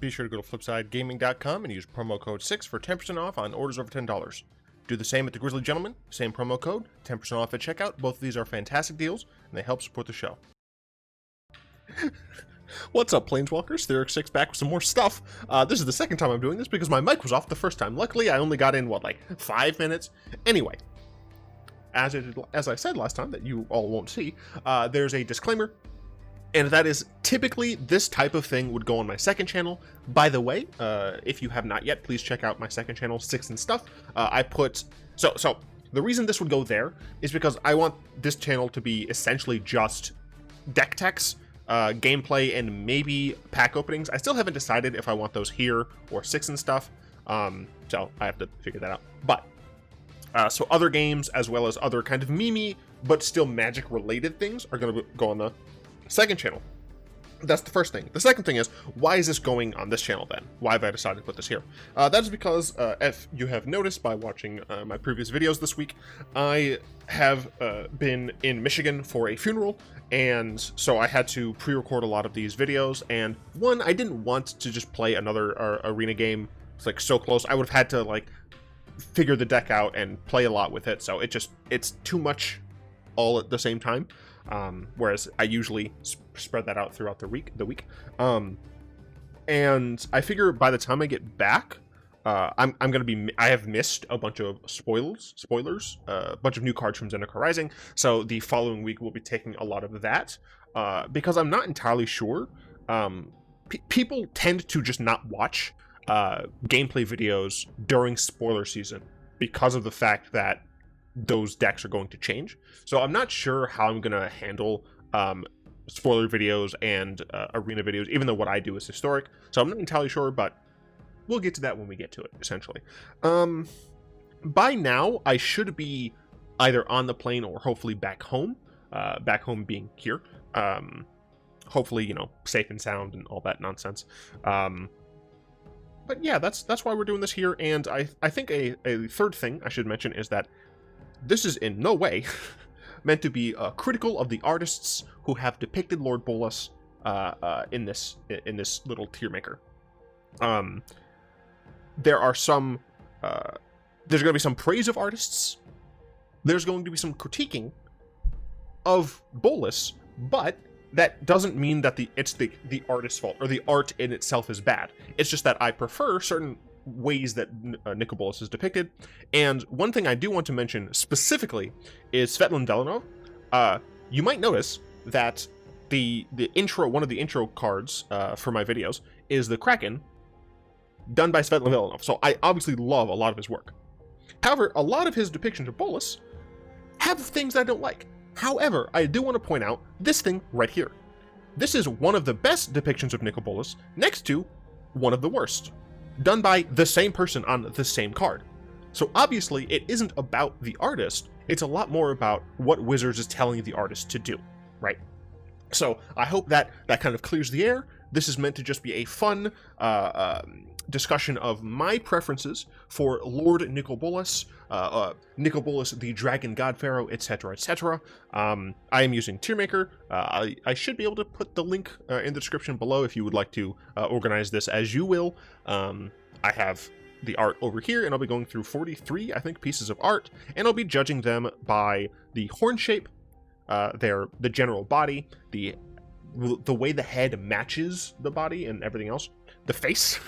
Be sure to go to flipsidegaming.com and use promo code 6 for 10% off on orders over $10. Do the same at the Grizzly Gentleman, same promo code, 10% off at checkout. Both of these are fantastic deals, and they help support the show. What's up, Planeswalkers? Theoric6 back with some more stuff. This is the second time I'm doing this because my mic was off the first time. Luckily, I only got in, 5 minutes? Anyway, as I said last time that you all won't see, there's a disclaimer, and that is typically this type of thing would go on my second channel. By the way, if you have not yet, please check out my second channel, Sticks and Stuff. So the reason this would go there is because I want this channel to be essentially just deck techs, gameplay, and maybe pack openings. I still haven't decided if I want those here or Sticks and Stuff, so I have to figure that out. But so other games, as well as other kind of meme but still magic related things, are going to go on the second channel. That's the first thing. The second thing is, why is this going on this channel then? Why have I decided to put this here? That is because, if you have noticed by watching my previous videos this week, I have been in Michigan for a funeral, and so I had to pre-record a lot of these videos, and one, I didn't want to just play another arena game. It's like so close. I would have had to like figure the deck out and play a lot with it, so it's too much all at the same time. Whereas I usually spread that out throughout the week. And I figure by the time I get back, I have missed a bunch of spoilers, a bunch of new cards from Zendikar Rising. So the following week we'll be taking a lot of that, because I'm not entirely sure. People tend to just not watch gameplay videos during spoiler season because of the fact that those decks are going to change. So I'm not sure how I'm going to handle spoiler videos and arena videos, even though what I do is historic. So I'm not entirely sure, but we'll get to that when we get to it, essentially. By now, I should be either on the plane or hopefully back home being here. Hopefully, safe and sound and all that nonsense. But yeah, that's why we're doing this here. And I think a third thing I should mention is that this is in no way meant to be critical of the artists who have depicted Lord Bolas in this little tier maker. There are some. There's going to be some praise of artists. There's going to be some critiquing of Bolas, but that doesn't mean that it's the artist's fault or the art in itself is bad. It's just that I prefer certain ways that Nicol Bolas is depicted. And one thing I do want to mention specifically is Svetlin Delanov. You might notice that the intro, one of the intro cards for my videos is the Kraken, done by Svetlin Delanov. So I obviously love a lot of his work. However, a lot of his depictions of Bolas have things I don't like. However, I do want to point out this thing right here. This is one of the best depictions of Nicol Bolas, next to one of the worst, done by the same person on the same card. So obviously it isn't about the artist, it's a lot more about what Wizards is telling the artist to do, right? So I hope that kind of clears the air. This is meant to just be a fun discussion of my preferences for Lord Nicol Bolas, Nicol Bolas, the Dragon God Pharaoh, etc., etc. I am using Tiermaker. I should be able to put the link in the description below if you would like to organize this as you will. I have the art over here, and I'll be going through 43, I think, pieces of art, and I'll be judging them by the horn shape, the general body, the way the head matches the body and everything else, the face,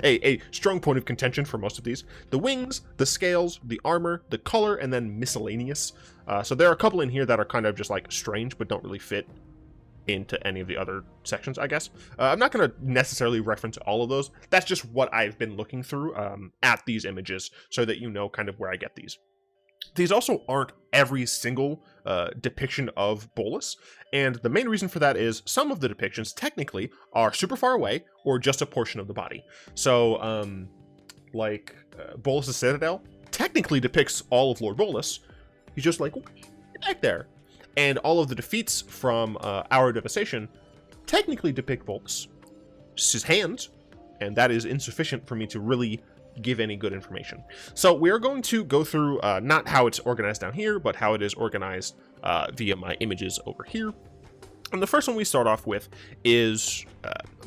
a strong point of contention for most of these, the wings, the scales, the armor, the color, and then miscellaneous. So there are a couple in here that are kind of just like strange but don't really fit into any of the other sections, I guess. I'm not going to necessarily reference all of those. That's just what I've been looking through at these images, so that you know kind of where I get these. These also aren't every single depiction of Bolas, and the main reason for that is some of the depictions technically are super far away or just a portion of the body. So, Bolas' Citadel technically depicts all of Lord Bolas. He's just like, back there. And all of the defeats from our Devastation technically depict Bolas. Just his hands, and that is insufficient for me to really give any good information. So we're going to go through not how it's organized down here, but how it is organized via my images over here. And the first one we start off with is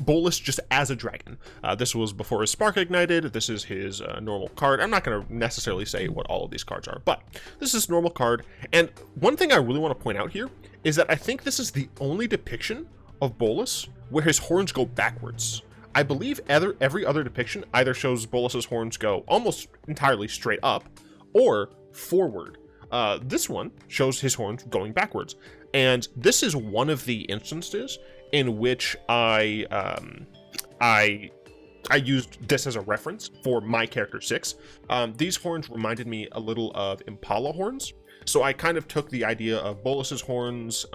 Bolas just as a dragon. This was before his Spark ignited. This is his normal card. I'm not going to necessarily say what all of these cards are, but this is normal card. And one thing I really want to point out here is that I think this is the only depiction of Bolas where his horns go backwards. I believe every other depiction either shows Bolas's horns go almost entirely straight up or forward. This one shows his horns going backwards. And this is one of the instances in which I used this as a reference for my character 6. These horns reminded me a little of Impala horns. So I kind of took the idea of Bolas's horns,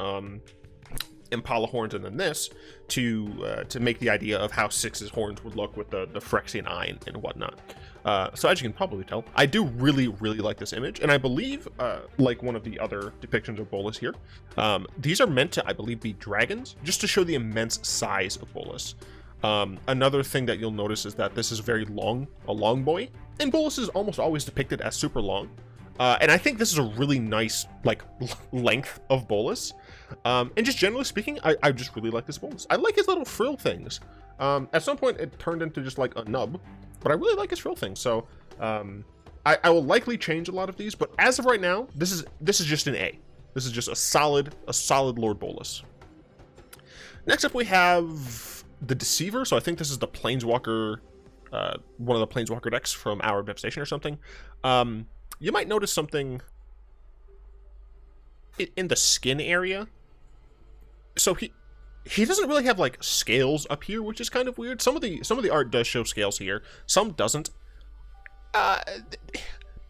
Impala horns, and then this to make the idea of how 6's horns would look with the Phyrexian eye and whatnot. So as you can probably tell, I do really like this image, and I believe, like one of the other depictions of Bolas here, these are meant to, I believe, be dragons, just to show the immense size of Bolas. Another thing that you'll notice is that this is very long, a long boy, and Bolas is almost always depicted as super long. And I think this is a really nice, like, length of Bolas. And just generally speaking, I just really like this Bolas. I like his little frill things. At some point, it turned into just like a nub, but I really like his frill things. So I will likely change a lot of these, but as of right now, this is just an A. This is just a solid Lord Bolas. Next up, we have the Deceiver. So I think this is the Planeswalker, one of the Planeswalker decks from Hour of Devastation or something. You might notice something in the skin area. So he doesn't really have like scales up here, which is kind of weird. Some of the art does show scales here, some doesn't.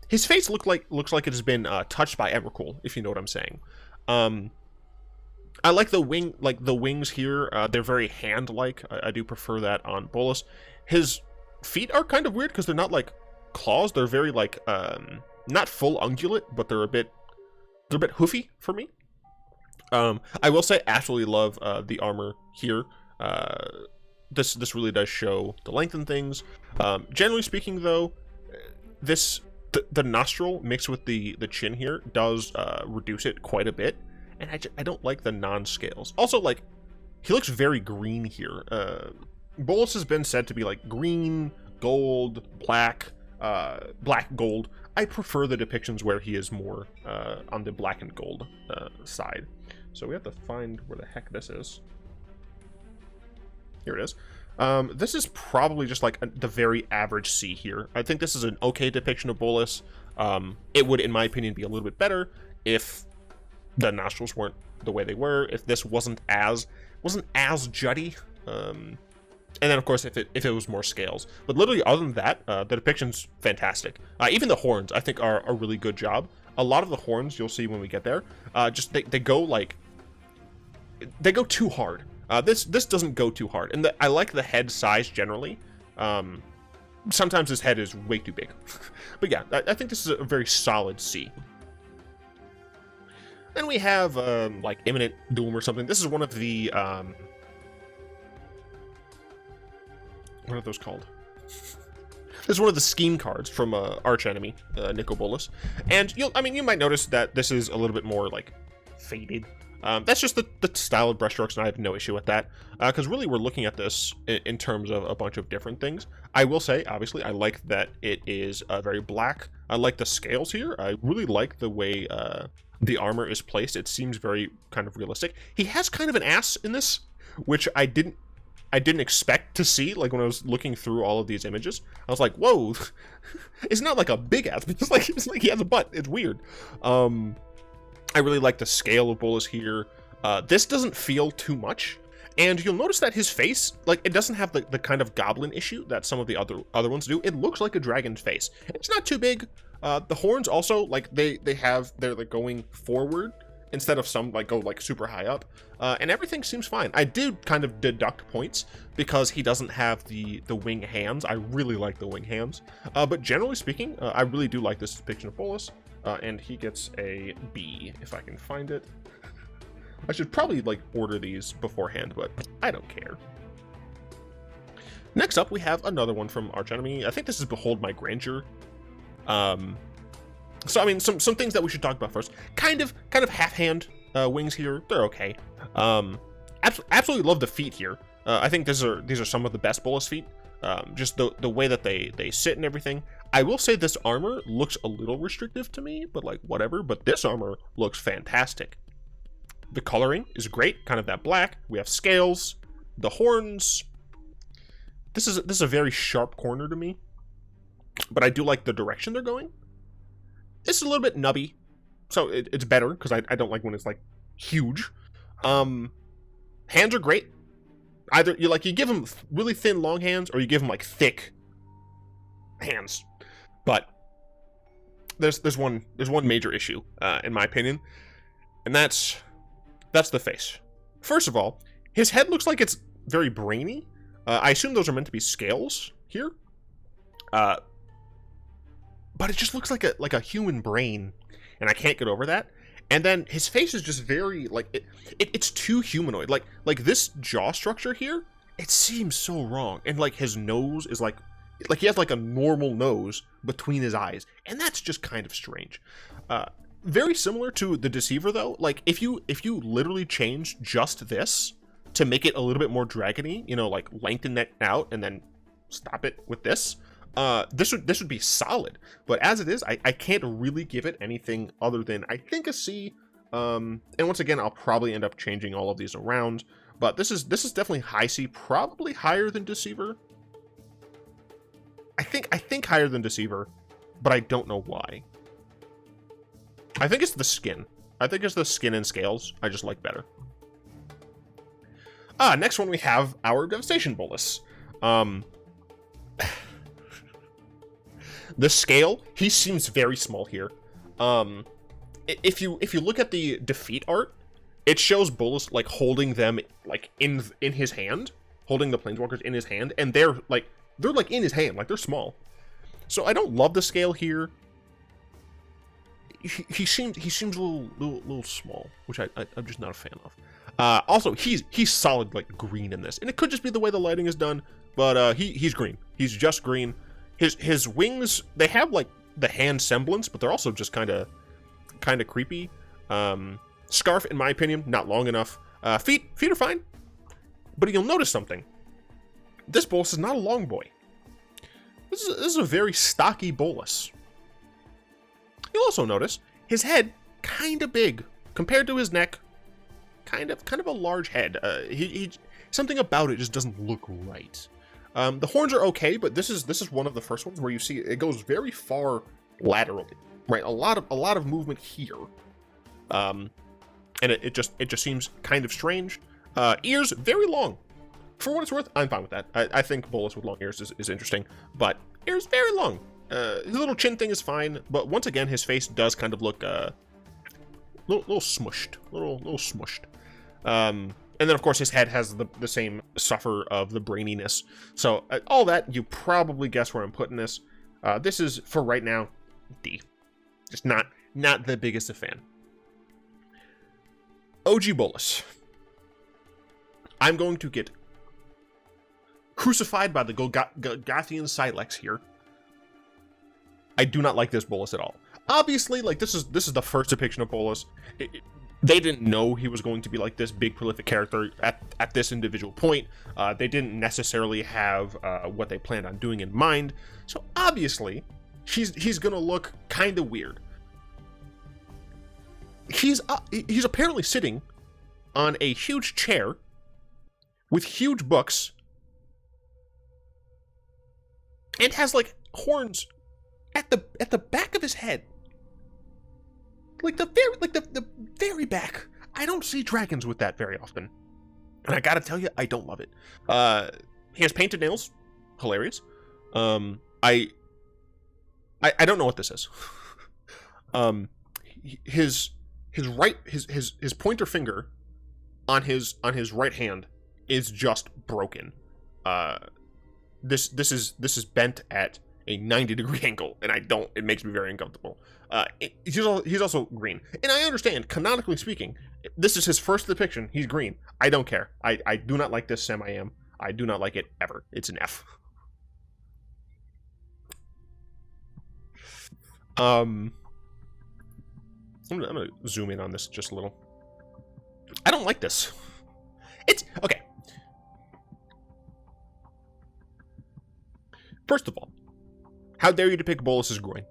His face looks like it has been touched by Evercool, if you know what I'm saying. I like the wings here. They're very hand-like. I do prefer that on Bolas. His feet are kind of weird because they're not like claws. They're very like not full ungulate, but they're a bit hoofy for me. I will say, absolutely love the armor here. This really does show the length and things. Generally speaking, though, the nostril mixed with the chin here does reduce it quite a bit, and I don't like the non-scales. Also, like, he looks very green here. Bolas has been said to be like green, gold, black gold. I prefer the depictions where he is more on the black and gold side. So we have to find where the heck this is. Here it is. This is probably just like the very average C here. I think this is an okay depiction of Bolas. It would, in my opinion, be a little bit better if the nostrils weren't the way they were. If this wasn't as jutty. And then, of course, if it was more scales. But literally, other than that, the depiction's fantastic. Even the horns, I think, are a really good job. A lot of the horns, you'll see when we get there, just they go like... They go too hard. This doesn't go too hard. And I like the head size generally. Sometimes his head is way too big. But yeah, I think this is a very solid C. Then we have, like, Imminent Doom or something. This is one of the... what are those called? This is one of the scheme cards from Arch Enemy, Nico Bolas. And you might notice that this is a little bit more like faded. That's just the style of brushstrokes, and I have no issue with that. Because really, we're looking at this in terms of a bunch of different things. I will say, obviously, I like that it is very black. I like the scales here. I really like the way the armor is placed. It seems very kind of realistic. He has kind of an ass in this, which I didn't expect to see. Like, when I was looking through all of these images, I was like, whoa, it's not like a big ass, but it's like he has a butt. It's weird. I really like the scale of Bolas here. This doesn't feel too much, and you'll notice that his face, like, it doesn't have the kind of goblin issue that some of the other ones do. It looks like a dragon's face. It's not too big. The horns also, like, they're like going forward instead of some like go like super high up, and everything seems fine. I did kind of deduct points because he doesn't have the wing hands. I really like the wing hands, but generally speaking, I really do like this depiction of Bolas, and he gets a B if I can find it. I should probably like order these beforehand, but I don't care. Next up, we have another one from Arch Enemy. I think this is Behold My Grandeur. So I mean, some things that we should talk about first. Kind of half hand wings here. They're okay. Absolutely love the feet here. I think these are some of the best Bolas feet. Just the way that they sit and everything. I will say this armor looks a little restrictive to me, but like whatever. But this armor looks fantastic. The coloring is great, kind of that black. We have scales, the horns. This is a very sharp corner to me, but I do like the direction they're going. It's a little bit nubby, so it's better because I don't like when it's like huge. Hands are great. Either you give them really thin long hands, or you give them like thick hands. But there's one major issue in my opinion, and that's the face. First of all, his head looks like it's very brainy. I assume those are meant to be scales here. But it just looks like a human brain, and I can't get over that. And then his face is just very it's too humanoid. Like this jaw structure here, it seems so wrong. And like his nose is like he has like a normal nose between his eyes, and that's just kind of strange. Very similar to the Deceiver though. Like if you literally change just this to make it a little bit more dragony, like lengthen that out and then stop it with this. This would be solid, but as it is, I can't really give it anything other than I think a C. And once again, I'll probably end up changing all of these around, but this is definitely high C, probably higher than Deceiver. I think higher than Deceiver, but I don't know why. I think it's the skin. I think it's the skin and scales I just like better. Next one we have our Devastation Bolus. The scale, he seems very small here. If you look at the defeat art, it shows Bolas like holding them like in his hand, holding the planeswalkers in his hand, and they're like in his hand, like they're small. So I don't love the scale here. He seems a little small, which I'm just not a fan of. Also, he's solid like green in this, and it could just be the way the lighting is done, but he's green. He's just green. His wings, they have like the hand semblance, but they're also just kind of creepy. Scarf, in my opinion, not long enough. Feet are fine, but you'll notice something. This Bolas is not a long boy. This is a very stocky Bolas. You'll also notice his head kind of big compared to his neck. Kind of a large head. He something about it just doesn't look right. The horns are okay, but this is one of the first ones where you see it goes very far laterally, right? A lot of movement here, and it just seems kind of strange. Ears very long. For what it's worth, I'm fine with that. I think Bolas with long ears is interesting, but ears very long. His little chin thing is fine, but once again, his face does kind of look little smushed, little smushed. And then, of course, his head has the same suffer of the braininess. So, all that, you probably guess where I'm putting this. This is, for right now, D. Just not the biggest of fan. OG Bolas. I'm going to get crucified by the Golgothian Silex here. I do not like this Bolas at all. Obviously, like, this is the first depiction of Bolas. They didn't know he was going to be like this big prolific character at this individual point. They didn't necessarily have what they planned on doing in mind. So obviously, he's gonna look kind of weird. He's apparently sitting on a huge chair with huge books and has like horns at the back of his head. Like the very back. I don't see dragons with that very often, and I gotta tell you, I don't love it. He has painted nails, hilarious. I don't know what this is. His pointer finger on his right hand is just broken. This is bent at a 90-degree angle, and it makes me very uncomfortable. He's also green, and I understand, canonically speaking, this is his first depiction. He's green. I don't care. I do not like this Semi-Am. I do not like it ever. It's an F. I'm gonna zoom in on this just a little. I don't like this. It's okay. First of all, how dare you depict Bolas's groin?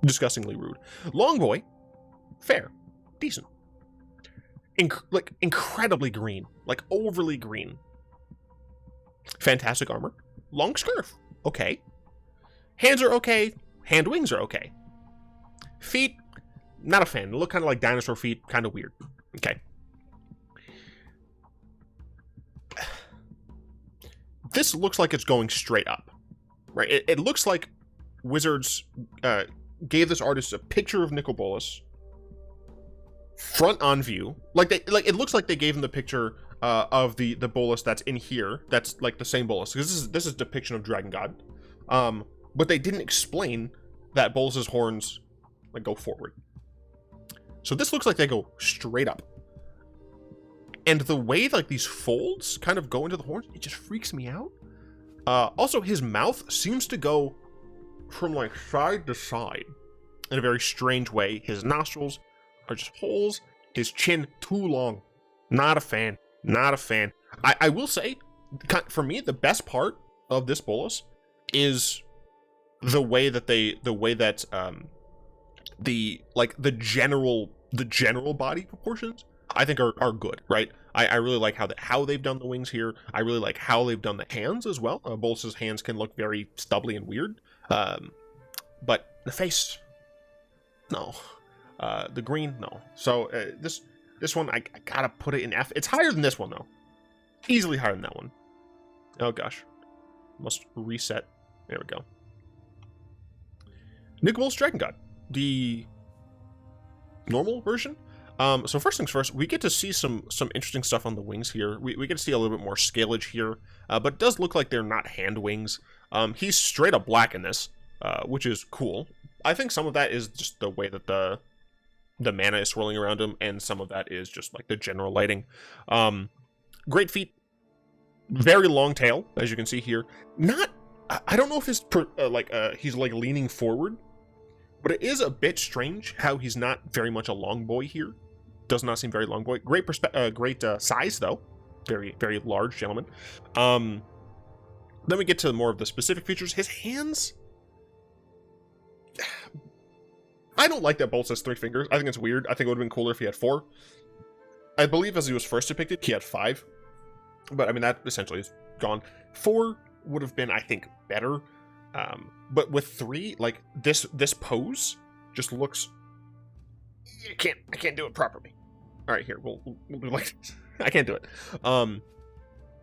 Disgustingly rude. Long boy, fair, decent. Like incredibly green, like overly green. Fantastic armor. Long scarf, okay. Hands are okay. Hand wings are okay. Feet, not a fan. They look kind of like dinosaur feet, kind of weird. Okay. This looks like it's going straight up, right? It looks like Wizards gave this artist a picture of Nicol Bolas, front on view. It looks like they gave him the picture of the Bolas that's in here. That's like the same Bolas, because this is depiction of Dragon God. But they didn't explain that Bolas's horns like go forward. So this looks like they go straight up. And the way like these folds kind of go into the horns, it just freaks me out. Also, his mouth seems to go from like side to side in a very strange way. His nostrils are just holes. His chin too long. Not a fan. Not a fan. I will say, for me, the best part of this Bolas is the way that the general body proportions I think are good, right? I really like how they've done the wings here. I really like how they've done the hands as well. Bolas's hands can look very stubbly and weird, but the face, no. The green, no. So this one I gotta put it in F. It's higher than this one though, easily higher than that one. Oh gosh, must reset. There we go. Nicol Bolas Dragon God, the normal version. So first things first, we get to see some interesting stuff on the wings here. We get to see a little bit more scalage here, but it does look like they're not hand wings. He's straight up black in this, which is cool. I think some of that is just the way that the mana is swirling around him, and some of that is just like the general lighting. Great feet, very long tail, as you can see here. I don't know if he's he's like leaning forward, but it is a bit strange how he's not very much a long boy here. Does not seem very long boy. Great size though, very very large gentleman. Then we get to more of the specific features. His hands, I don't like that Bolas has 3 fingers. I think it's weird. I think it would have been cooler if he had 4. I believe as he was first depicted, he had 5. But I mean, that essentially is gone. 4 would have been, I think, better. But with 3, like this pose just looks, I can't do it properly. All right, here, we'll do like this. I can't do it.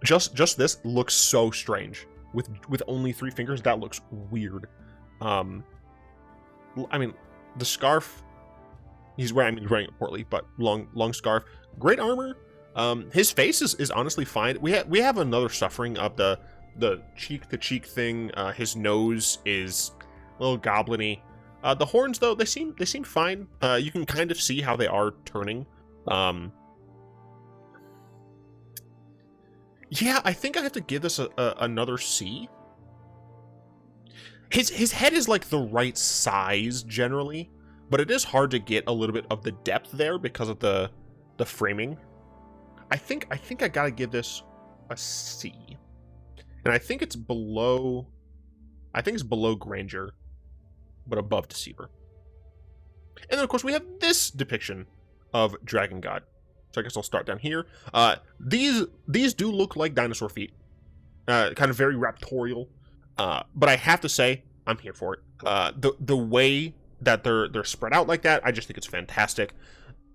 Just this looks so strange with only 3 fingers. That looks weird. I mean, the scarf he's wearing it poorly, but long scarf, great armor. His face is honestly fine. We have another suffering of the cheek to cheek thing. His nose is a little goblin-y. The horns though, they seem fine. You can kind of see how they are turning. Yeah, I think I have to give this another C. His head is like the right size generally, but it is hard to get a little bit of the depth there because of the framing. I think I gotta give this a C, and I think it's below Grandeur, but above Deceiver. And then of course we have this depiction of Dragon God. So I guess I'll start down here. These do look like dinosaur feet, kind of very raptorial. But I have to say, I'm here for it. The way that they're spread out like that, I just think it's fantastic.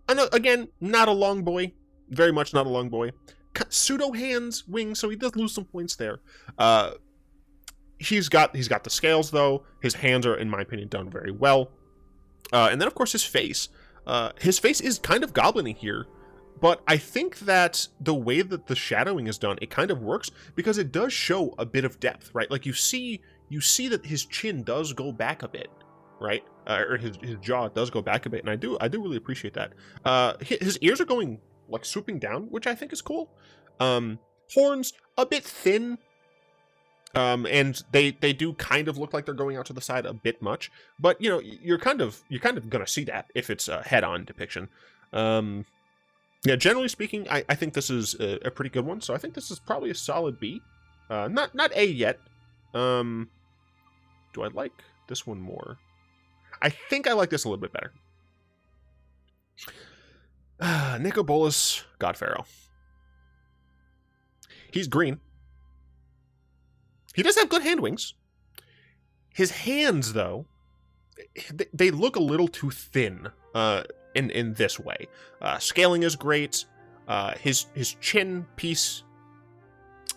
And again, not a long boy, very much not a long boy. Pseudo hands, wings, so he does lose some points there. He's got the scales though. His hands are, in my opinion, done very well. And then of course his face. His face is kind of goblin-y here. But I think that the way that the shadowing is done, it kind of works because it does show a bit of depth, right? Like you see that his chin does go back a bit, right? Or his jaw does go back a bit, and I do really appreciate that. His ears are going like swooping down, which I think is cool. Horns a bit thin, and they do kind of look like they're going out to the side a bit much. But you know, you're kind of gonna see that if it's a head-on depiction. Yeah, generally speaking, I think this is a pretty good one. So I think this is probably a solid B. Not A yet. Do I like this one more? I think I like this a little bit better. Nico Bolas, God Pharaoh. He's green. He does have good hand wings. His hands, though, they look a little too thin in this way. Scaling is great. His chin piece,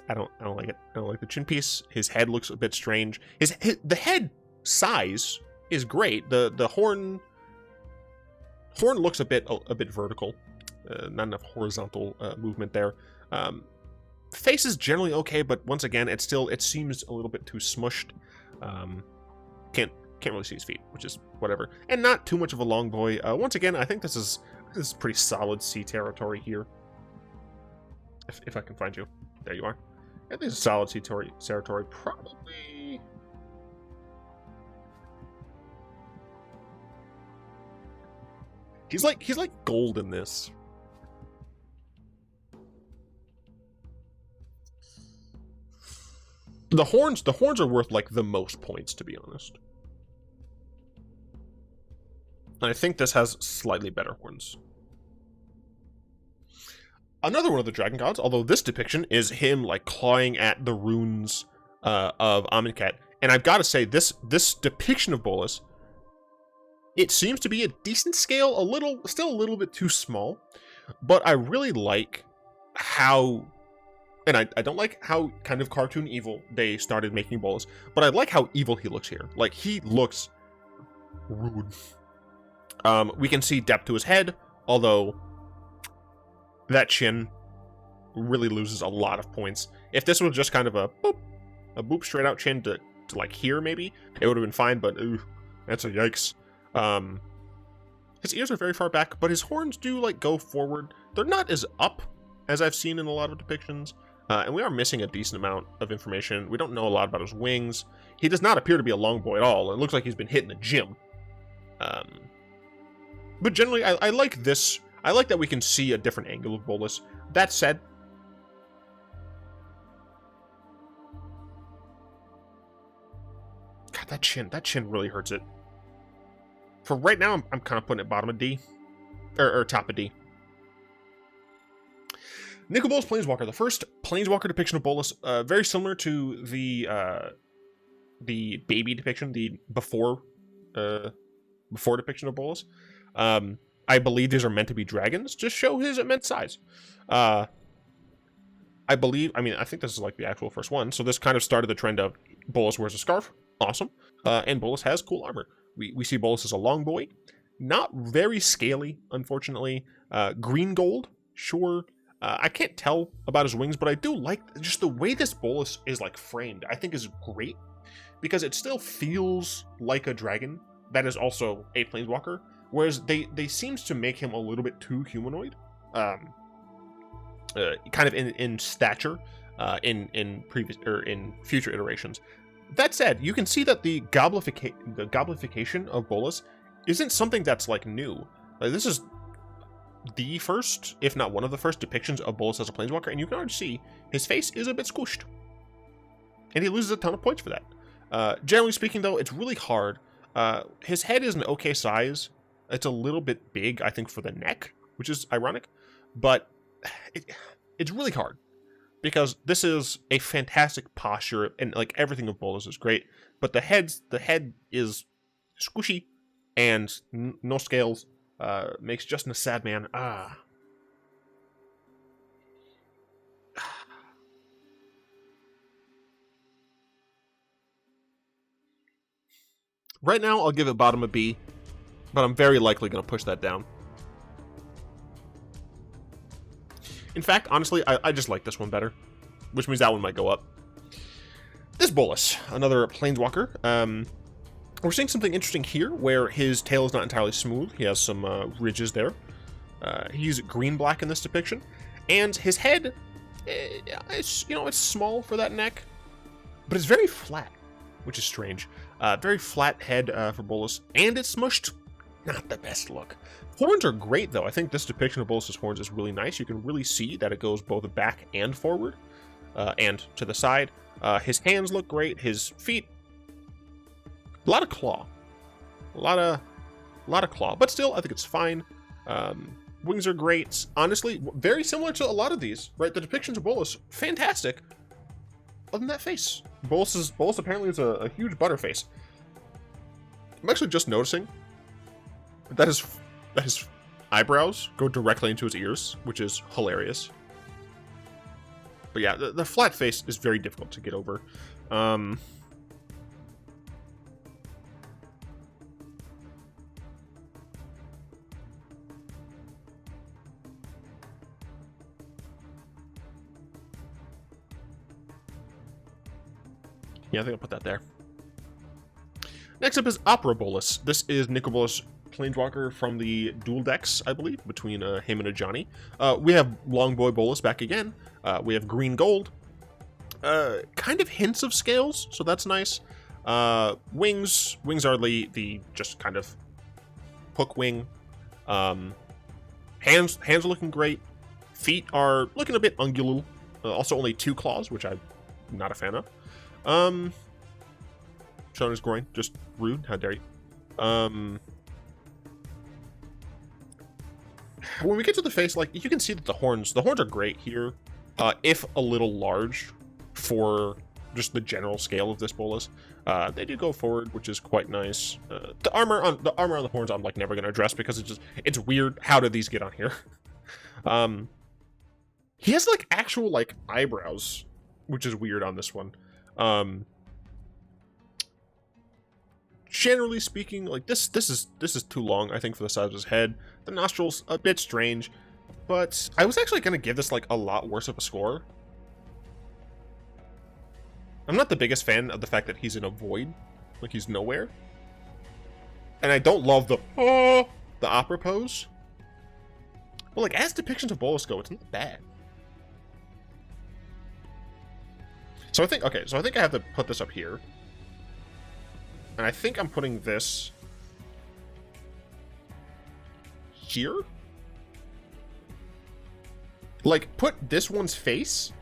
I don't like it. I don't like the chin piece. His head looks a bit strange. The head size is great. The horn looks a bit vertical. Not enough horizontal movement there. Face is generally okay, but once again, it seems a little bit too smushed. Can't really see his feet, which is whatever. And not too much of a long boy. Once again, I think this is pretty solid C territory here. If I can find you. There you are. I think this is solid C territory. Probably... He's like gold in this. The horns are worth like the most points, to be honest. And I think this has slightly better horns. Another one of the Dragon Gods, although this depiction is him like clawing at the runes of Amonkhet. And I've got to say, this depiction of Bolas, it seems to be a decent scale, still a little bit too small, but I really like how, and I don't like how kind of cartoon evil they started making Bolas, but I like how evil he looks here. Like, he looks rude. We can see depth to his head, although that chin really loses a lot of points. If this was just kind of a boop straight out chin to like here, maybe it would have been fine, but ooh, that's a yikes. His ears are very far back, but his horns do like go forward. They're not as up as I've seen in a lot of depictions, and we are missing a decent amount of information. We don't know a lot about his wings. He does not appear to be a long boy at all. It looks like he's been hit in the gym. But generally, I like this. I like that we can see a different angle of Bolas. That said, God, that chin really hurts it. For right now, I'm kind of putting it bottom of D, or top of D. Nico Bolas Planeswalker, the first Planeswalker depiction of Bolas, very similar to the baby depiction, the before depiction of Bolas. I believe these are meant to be dragons, just show his immense size. I think this is like the actual first one, so this kind of started the trend of Bolas wears a scarf, awesome, and Bolas has cool armor. We see Bolas as a long boy, not very scaly, unfortunately. Green gold, sure. I can't tell about his wings, but I do like just the way this Bolas is like framed. I think is great because it still feels like a dragon that is also a planeswalker, whereas they seems to make him a little bit too humanoid, kind of in stature, in previous or in future iterations. That said, you can see that the goblification of Bolas isn't something that's like new. This is the first, if not one of the first depictions of Bolas as a planeswalker, and you can already see his face is a bit squished. And he loses a ton of points for that. Generally speaking, though, it's really hard. His head is an okay size. It's a little bit big, I think, for the neck, which is ironic. But it's really hard. Because this is a fantastic posture, and like everything of Bolas is great, but the head is squishy and no scales. Makes Justin a sad man. Right now, I'll give it bottom of B, but I'm very likely going to push that down. In fact, honestly, I just like this one better, which means that one might go up. This Bolas, another planeswalker. We're seeing something interesting here, where his tail is not entirely smooth. He has some ridges there. He's green-black in this depiction, and his head, it's small for that neck, but it's very flat, which is strange. Very flat head for Bolas, and it's smushed not the best look. Horns are great, though. I think this depiction of Bolas's horns is really nice. You can really see that it goes both back and forward, and to the side. His hands look great. His feet, a lot of claw, a lot of claw, but still, I think it's fine. Wings are great. Honestly, very similar to a lot of these, right? The depictions of Bolas, fantastic. Other than that face, Bolas apparently is a huge butterface. I'm actually just noticing that his eyebrows go directly into his ears, which is hilarious. But yeah, the flat face is very difficult to get over. Yeah, I think I'll put that there. Next up is Opera Bolas. This is Nicol Bolas Planeswalker from the dual decks, I believe, between him and a Johnny. We have Longboy Bolas back again. We have green gold. Kind of hints of scales, so that's nice. Wings are the just kind of hook wing. Hands are looking great. Feet are looking a bit ungulal. Also only 2 claws, which I'm not a fan of. Showing his groin, just rude. How dare you? When we get to the face, like, you can see that the horns are great here, if a little large for just the general scale of this Bolas. They do go forward, which is quite nice. The armor on the horns, I'm like never gonna address because it's weird. How did these get on here? He has like actual like eyebrows, which is weird on this one. Generally speaking, like this is too long, I think, for the size of his head. The nostrils a bit strange, but I was actually gonna give this like a lot worse of a score. I'm not the biggest fan of the fact that he's in a void, like he's nowhere, and I don't love the opera pose. Well, like as depictions of Bolas go, it's not bad. So I think I have to put this up here. And I think I'm putting this here. Like, put this one's face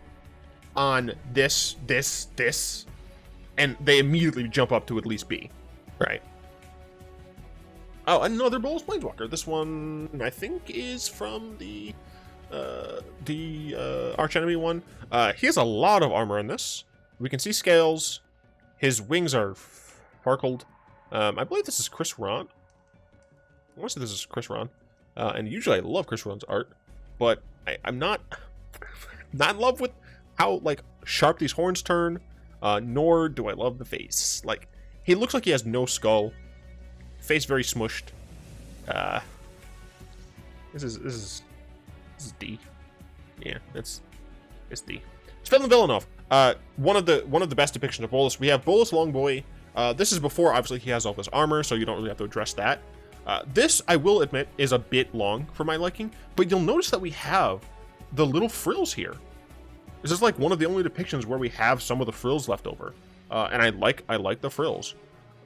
on this, and they immediately jump up to at least B, right? Oh, another Bolas Planeswalker. This one, I think, is from the archenemy one. He has a lot of armor in this. We can see scales. His wings are sparkled. I believe this is Chris Ron. I want to say this is Chris Ron. And usually I love Chris Ron's art, but I'm not in love with how like sharp these horns turn. Nor do I love the face. Like, he looks like he has no skull. Face very smushed. This is D. Yeah, it's D. Svetlin Villanov. One of the best depictions of Bolas. We have Bolas Longboy. This is before, obviously, he has all this armor, so you don't really have to address that. This, I will admit, is a bit long for my liking, but you'll notice that we have the little frills here. This is like one of the only depictions where we have some of the frills left over, and I like the frills.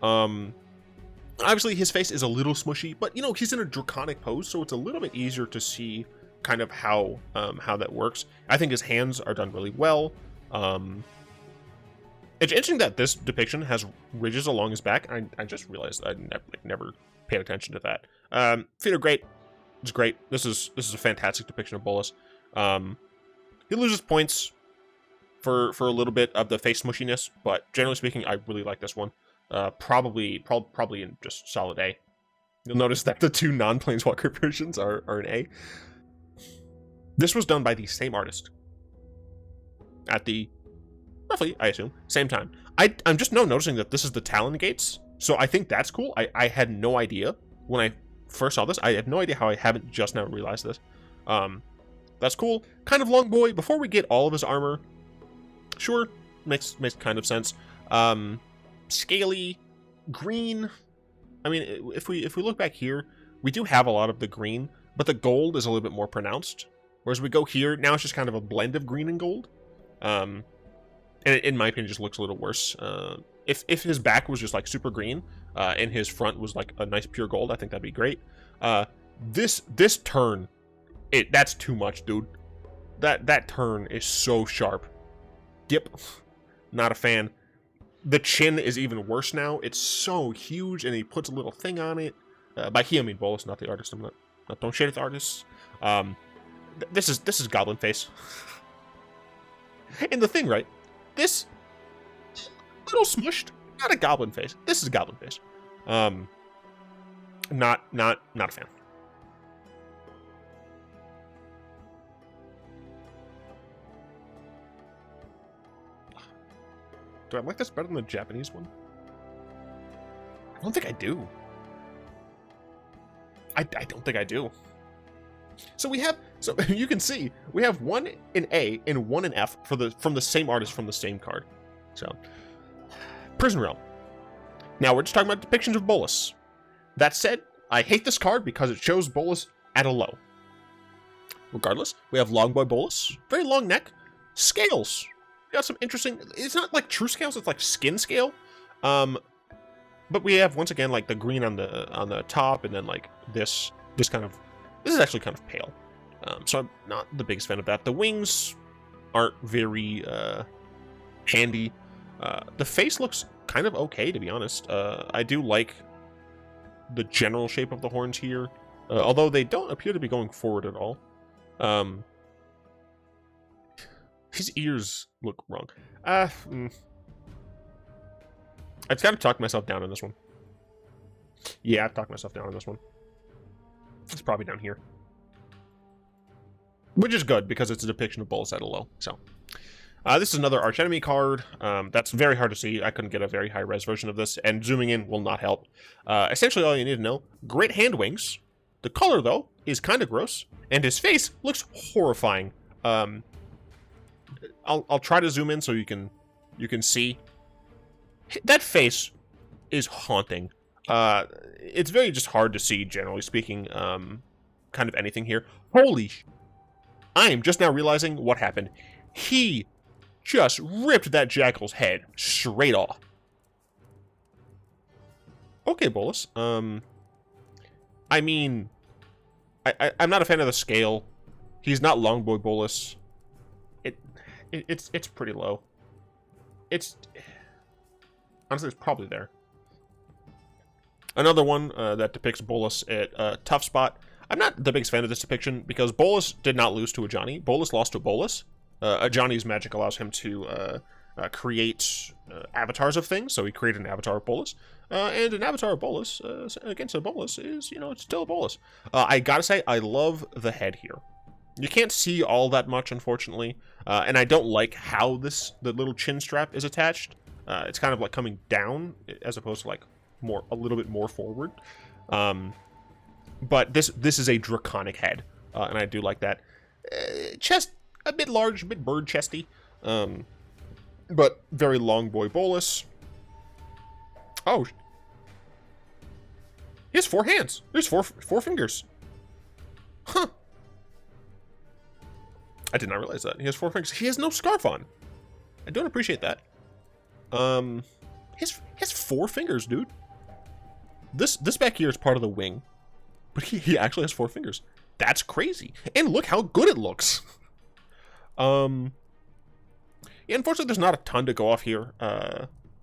Obviously, his face is a little smushy, but you know he's in a draconic pose, so it's a little bit easier to see kind of how that works. I think his hands are done really well. It's interesting that this depiction has ridges along his back. I just realized I never paid attention to that. Feet are great. It's great. This is a fantastic depiction of Bolas. He loses points for a little bit of the face smushiness, but generally speaking, I really like this one. Probably in just solid A. You'll notice that the 2 non-Planeswalker versions are an A. This was done by the same artist at the roughly, I assume, same time. I'm just now noticing that this is the Talon Gates, so I think that's cool. I had no idea when I first saw this. I have no idea how I haven't just now realized this. That's cool. Kind of Longboy. Before we get all of his armor, sure, makes kind of sense. Scaly, green. I mean, if we look back here, we do have a lot of the green, but the gold is a little bit more pronounced. Whereas we go here, now it's just kind of a blend of green and gold. And in my opinion, it just looks a little worse. if his back was just like super green, and his front was like a nice pure gold, I think that'd be great. This turn, that's too much, dude. That turn is so sharp. Yep, not a fan. The chin is even worse now. It's so huge, and he puts a little thing on it. By he, I mean Bolas, not the artist. Don't shade at the artists. This is Goblin Face. And the thing, right? This little smushed, not a Goblin Face. This is a Goblin Face. Not a fan. Do I like this better than the Japanese one? I don't think I do. I don't think I do. So you can see we have one in A and one in F from the same artist from the same card. So Prison Realm. Now we're just talking about depictions of Bolas. That said, I hate this card because it shows Bolas at a low. Regardless, we have Longboy Bolas, very long neck, scales. We got some interesting. It's not like true scales; it's like skin scale. But we have once again like the green on the top, and then like this kind of. This is actually kind of pale, so I'm not the biggest fan of that. The wings aren't very handy. The face looks kind of okay, to be honest. I do like the general shape of the horns here, although they don't appear to be going forward at all. His ears look wrong. I've kind of talked myself down on this one. Yeah, I've talked myself down on this one. It's probably down here. Which is good, because it's a depiction of Bolas at a low. So, this is another archenemy card. That's very hard to see. I couldn't get a very high-res version of this, and zooming in will not help. Essentially, all you need to know, great hand wings. The color, though, is kind of gross, and his face looks horrifying. I'll try to zoom in so you can see. That face is haunting. It's very just hard to see, generally speaking, kind of anything here. Holy I am just now realizing what happened. He just ripped that jackal's head straight off. Okay, Bolas. I mean, I'm not a fan of the scale. He's not Longboy Bolas. It's pretty low. Honestly, it's probably there. Another one that depicts Bolas at a tough spot. I'm not the biggest fan of this depiction because Bolas did not lose to Ajani. Bolas lost to Bolas. Ajani's magic allows him to create avatars of things, so he created an avatar of Bolas. And an avatar of Bolas against a Bolas is, it's still a Bolas. I gotta say, I love the head here. You can't see all that much, unfortunately, and I don't like how the little chin strap is attached. It's kind of like coming down as opposed to like a little bit more forward. But this is a draconic head, and I do like that. Chest a bit large, a bit bird chesty, but very long boy Bolas. Oh, he has 4 hands. There's four fingers. Huh. I did not realize that. He has 4 fingers. He has no scarf on. I don't appreciate that. He has 4 fingers, dude. This back here is part of the wing, but he actually has 4 fingers. That's crazy. And look how good it looks. Yeah, unfortunately, there's not a ton to go off here.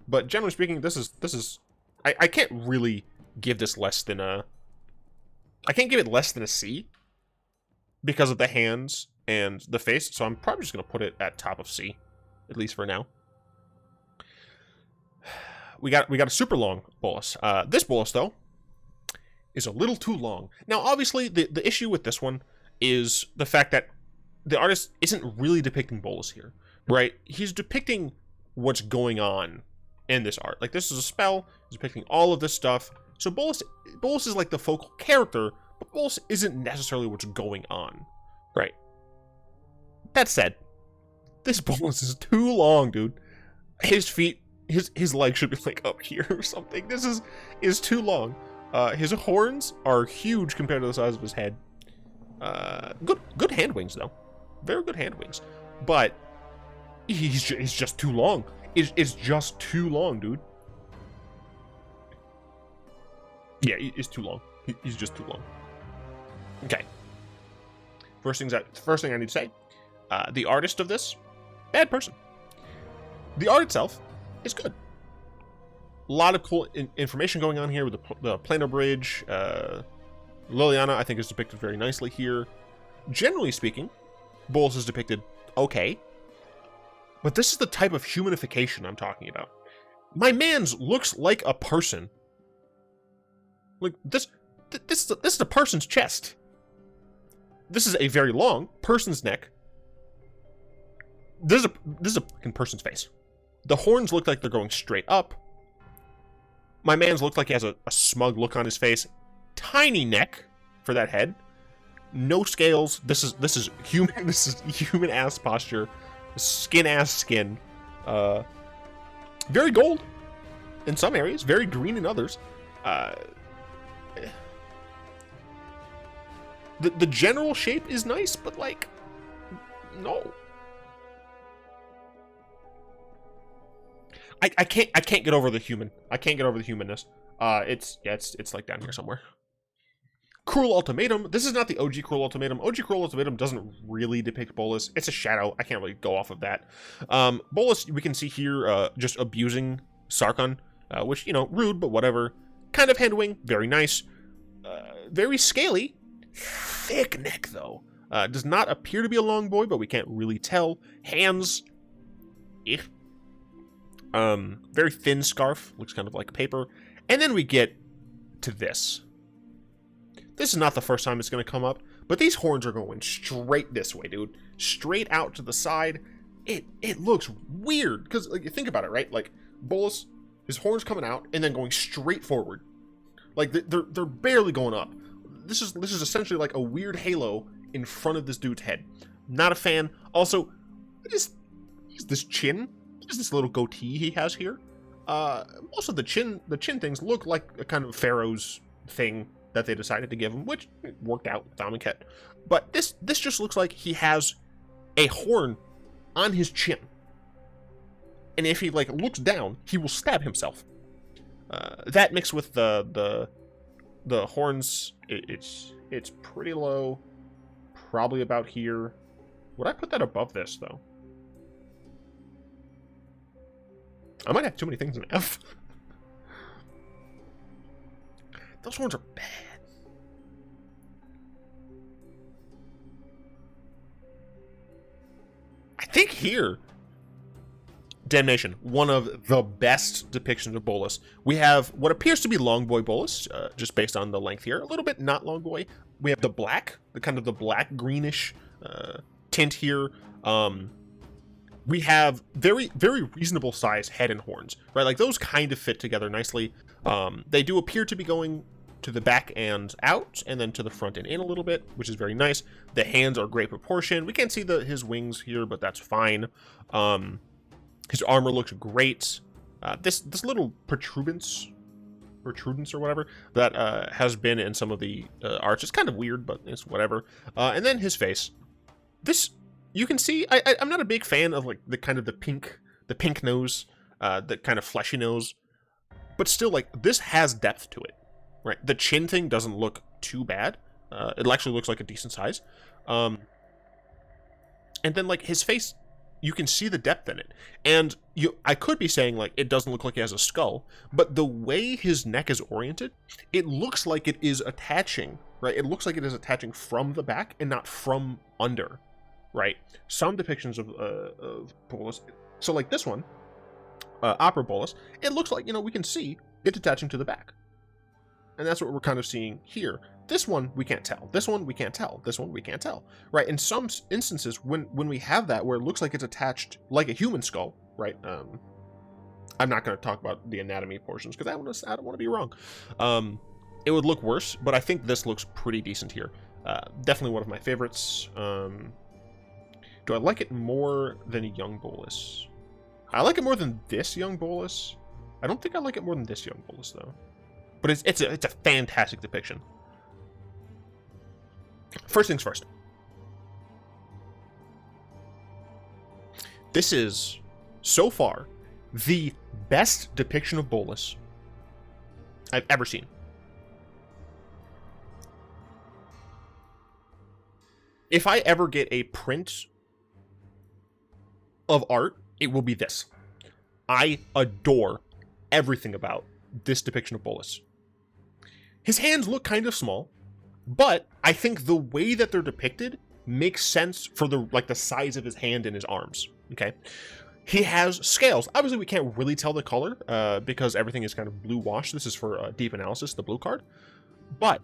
But generally speaking, this is. I can't really give this less than a. I can't give it less than a C because of the hands and the face. So I'm probably just gonna put it at top of C, at least for now. We got a super long Bolas. This Bolas, though, is a little too long. Now, obviously, the issue with this one is the fact that the artist isn't really depicting Bolas here, right? He's depicting what's going on in this art. Like, this is a spell. He's depicting all of this stuff. So Bolas is like the focal character, but Bolas isn't necessarily what's going on, right? That said, this Bolas is too long, dude. His feet... His legs should be like up here or something. This is too long. His horns are huge compared to the size of his head. Good hand wings though, very good hand wings. But he's just too long. It's just too long, dude. Yeah, he's too long. He's just too long. Okay. First thing I need to say, the artist of this, bad person. The art itself is good. A lot of cool information going on here with the Plano Bridge. Liliana, I think, is depicted very nicely here. Generally speaking, Bolas is depicted okay. But this is the type of humanification I'm talking about. My man's looks like a person. Like, this is a person's chest. This is a very long person's neck. This is a fucking person's face. The horns look like they're going straight up. My man's looked like he has a smug look on his face. Tiny neck for that head. No scales. This is human. This is human ass posture. Skin ass skin. Very gold in some areas. Very green in others. The general shape is nice, but like, no. I can't get over the human. I can't get over the humanness. It's like down here somewhere. Cruel Ultimatum. This is not the OG Cruel Ultimatum. OG Cruel Ultimatum doesn't really depict Bolas. It's a shadow. I can't really go off of that. Bolas, we can see here just abusing Sarkhan, which, you know, rude, but whatever. Kind of handwing. Very nice. Very scaly. Thick neck, though. Does not appear to be a long boy, but we can't really tell. Hands. Very thin scarf. Looks kind of like paper. And then we get to this. This is not the first time it's going to come up, but these horns are going straight this way, dude. Straight out to the side. It looks weird, because like, think about it, right? Like, Bolas, his horns coming out, and then going straight forward. Like, they're barely going up. This is essentially like a weird halo in front of this dude's head. Not a fan. Also, what is this chin? What is this little goatee he has here? Also, the chin things look like a kind of Pharaoh's thing that they decided to give him, which worked out with Amonkhet. But this just looks like he has a horn on his chin. And if he like looks down, he will stab himself. That mixed with the horns, it's pretty low. Probably about here. Would I put that above this, though? I might have too many things in F. Those horns are bad. I think here, Damnation, one of the best depictions of Bolas. We have what appears to be Long Boy Bolas, just based on the length here. A little bit not Long Boy. We have the black, the kind of the black greenish tint here. We have very, very reasonable size head and horns, right? Like those kind of fit together nicely. They do appear to be going to the back and out, and then to the front and in a little bit, which is very nice. The hands are great proportion. We can't see his wings here, but that's fine. His armor looks great. This little protuberance or whatever that has been in some of the arts is kind of weird, but it's whatever. And then his face. This, you can see, I'm not a big fan of like the kind of the pink nose, the kind of fleshy nose, but still, like, this has depth to it, right? The chin thing doesn't look too bad. It actually looks like a decent size. And then like his face, you can see the depth in it. And I could be saying like it doesn't look like he has a skull, but the way his neck is oriented, it looks like it is attaching, right? It looks like it is attaching from the back and not from under, right? Some depictions of Bolas, so like this one, Opera Bolas, it looks like, you know, we can see it attaching to the back. And that's what we're kind of seeing here. This one, we can't tell. This one, we can't tell. This one, we can't tell. Right? In some instances, when we have that, where it looks like it's attached like a human skull, right? I'm not going to talk about the anatomy portions, because I don't want to be wrong. It would look worse, but I think this looks pretty decent here. Definitely one of my favorites. Do I like it more than Young Bolas? I like it more than this Young Bolas. I don't think I like it more than this Young Bolas, though. But it's a fantastic depiction. First things first. This is, so far, the best depiction of Bolas I've ever seen. If I ever get a print of art, it will be this. I adore everything about this depiction of Bolas. His hands look kind of small, but I think the way that they're depicted makes sense for the size of his hand and his arms. Okay, he has scales. Obviously, we can't really tell the color because everything is kind of blue wash. This is for deep analysis, the blue card. But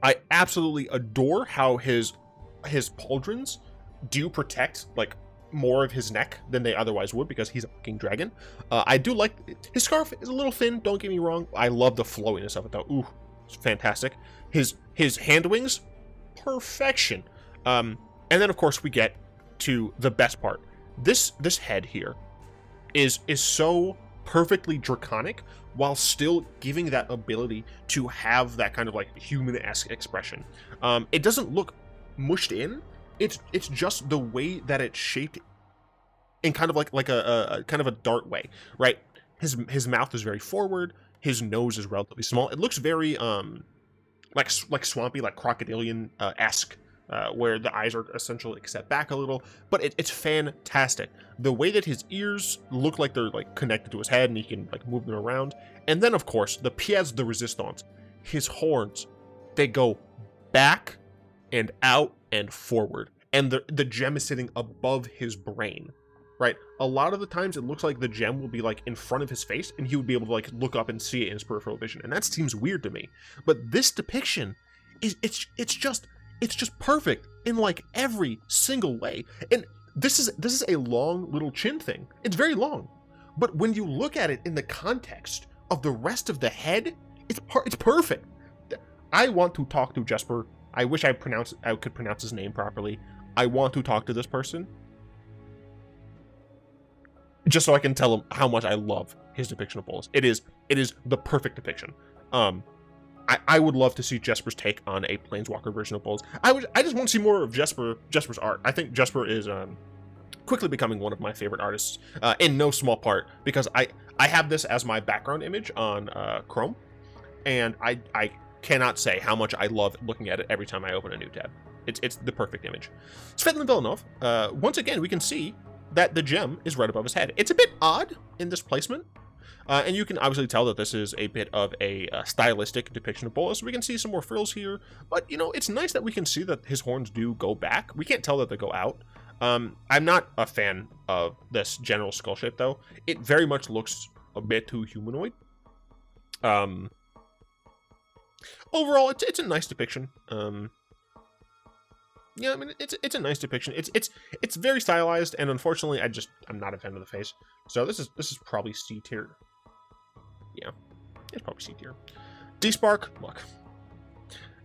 I absolutely adore how his pauldrons do protect like more of his neck than they otherwise would because he's a fucking dragon. I do like his scarf is a little thin. Don't get me wrong. I love the flowiness of it though. Ooh, it's fantastic. His hand wings, perfection. And then of course we get to the best part. This head here is so perfectly draconic while still giving that ability to have that kind of like human-esque expression. It doesn't look mushed in. It's just the way that it's shaped in kind of like a kind of a dart way, right? His mouth is very forward. His nose is relatively small. It looks very like swampy, like crocodilian esque, where the eyes are essentially set back a little. But it's fantastic. The way that his ears look like they're like connected to his head, and he can like move them around. And then of course the pièce de résistance, his horns, they go back and out and forward, and the gem is sitting above his brain, right? A lot of the times it looks like the gem will be like in front of his face and he would be able to like look up and see it in his peripheral vision, and that seems weird to me. But this depiction is it's just perfect in like every single way. And this is a long little chin thing. It's very long, but when you look at it in the context of the rest of the head, it's perfect. I want to talk to Jesper. I wish I could pronounce his name properly. I want to talk to this person just so I can tell him how much I love his depiction of Bolas. It is the perfect depiction. I would love to see Jesper's take on a Planeswalker version of Bolas. I just want to see more of Jesper's art. I think Jesper is quickly becoming one of my favorite artists, in no small part because I have this as my background image on Chrome, and I cannot say how much I love looking at it every time I open a new tab. It's the perfect image. Svetlin Villanov, once again, we can see that the gem is right above his head. It's a bit odd in this placement, and you can obviously tell that this is a bit of a stylistic depiction of Bolas. We can see some more frills here, but you know, it's nice that we can see that his horns do go back. We can't tell that they go out. I'm not a fan of this general skull shape though. It very much looks a bit too humanoid. Overall, it's a nice depiction. Yeah, I mean, it's a nice depiction. It's very stylized, and unfortunately, I'm not a fan of the face. So this is probably C tier. Yeah, it's probably C tier. D-Spark, look,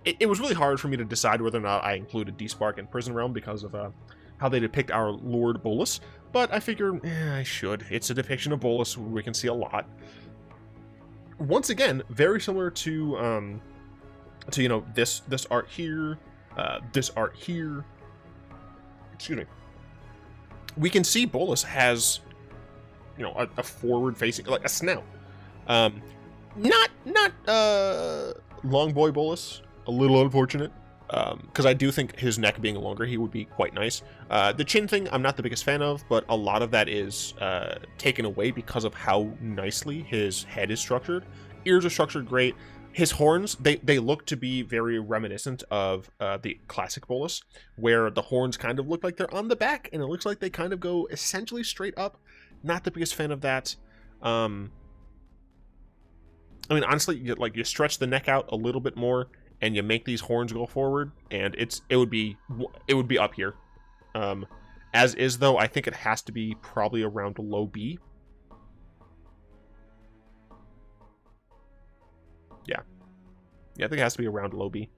it was really hard for me to decide whether or not I included D-Spark in Prison Realm because of how they depict our Lord Bolas, but I figure I should. It's a depiction of Bolas we can see a lot. Once again, very similar to you know, this art here, this art here. Excuse me. We can see Bolas has, you know, a forward facing, like a snout. Not long boy Bolas. A little unfortunate. Because I do think his neck being longer, he would be quite nice. The chin thing, I'm not the biggest fan of, but a lot of that is taken away because of how nicely his head is structured. Ears are structured great. His horns, they look to be very reminiscent of the classic Bolas, where the horns kind of look like they're on the back, and it looks like they kind of go essentially straight up. Not the biggest fan of that. I mean, honestly, you stretch the neck out a little bit more, and you make these horns go forward, and it would be up here. As is though, I think it has to be probably around low B. Yeah, I think it has to be around low B.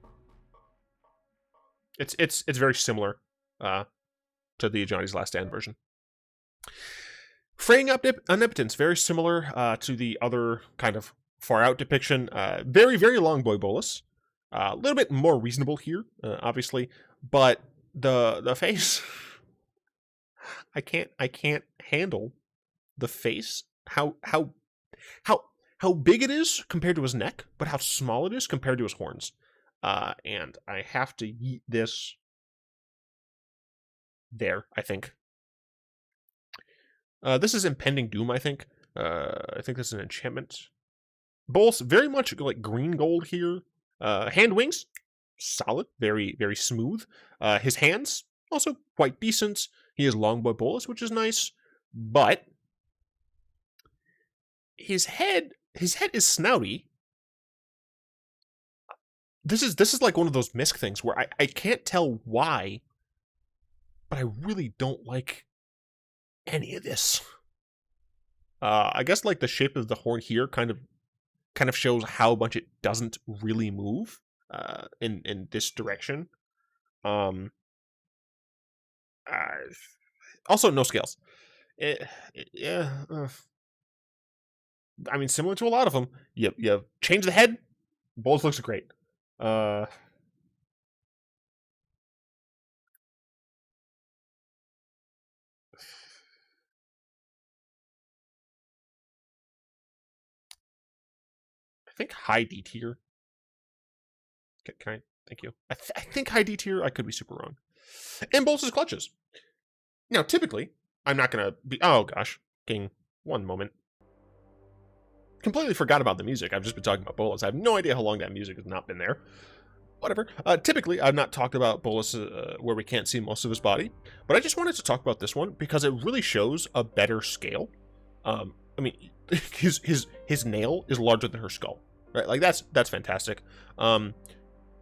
It's very similar to the Johnny's Last Stand version. Fraying Omnipotence, very similar to the other kind of far out depiction. Very, very long boy Bolas. A little bit more reasonable here, obviously, but the face, I can't handle the face. How big it is compared to his neck, but how small it is compared to his horns. And I have to yeet this there, I think. This is Impending Doom, I think. I think this is an enchantment. Bolus, very much like green gold here. Hand wings, solid, very, very smooth. His hands, also quite decent. He has Longboy Bolus, which is nice. But his head is snouty. This is like one of those misc things where I can't tell why, but I really don't like any of this. I guess like the shape of the horn here kind of shows how much it doesn't really move in this direction. Also no scales. Yeah. I mean, similar to a lot of them, you change the head, Bolus looks great. I think high D tier. Can I? Thank you. I think high D tier. I could be super wrong. And Bolus's clutches. Now, typically, I'm not gonna be. Oh gosh, King. One moment. Completely forgot about the music. I've just been talking about Bolas. I have no idea how long that music has not been there. Whatever. Typically, I've not talked about Bolas where we can't see most of his body, but I just wanted to talk about this one because it really shows a better scale. I mean, his nail is larger than her skull, right? Like that's fantastic.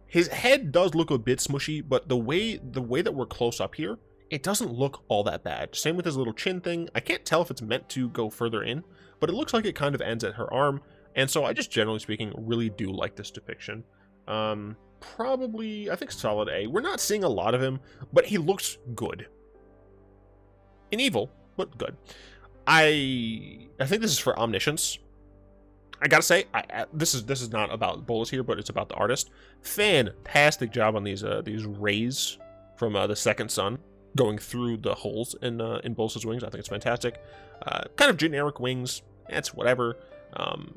His head does look a bit smushy, but the way that we're close up here, it doesn't look all that bad. Same with his little chin thing. I can't tell if it's meant to go further in, but it looks like it kind of ends at her arm, and so I just, generally speaking, really do like this depiction. Probably, I think solid A. We're not seeing a lot of him, but he looks good. In evil, but good. I think this is for Omniscience. I gotta say, this is not about Bolas here, but it's about the artist. Fantastic job on these rays from the second sun going through the holes in Bolas's wings. I think it's fantastic. Kind of generic wings. That's whatever.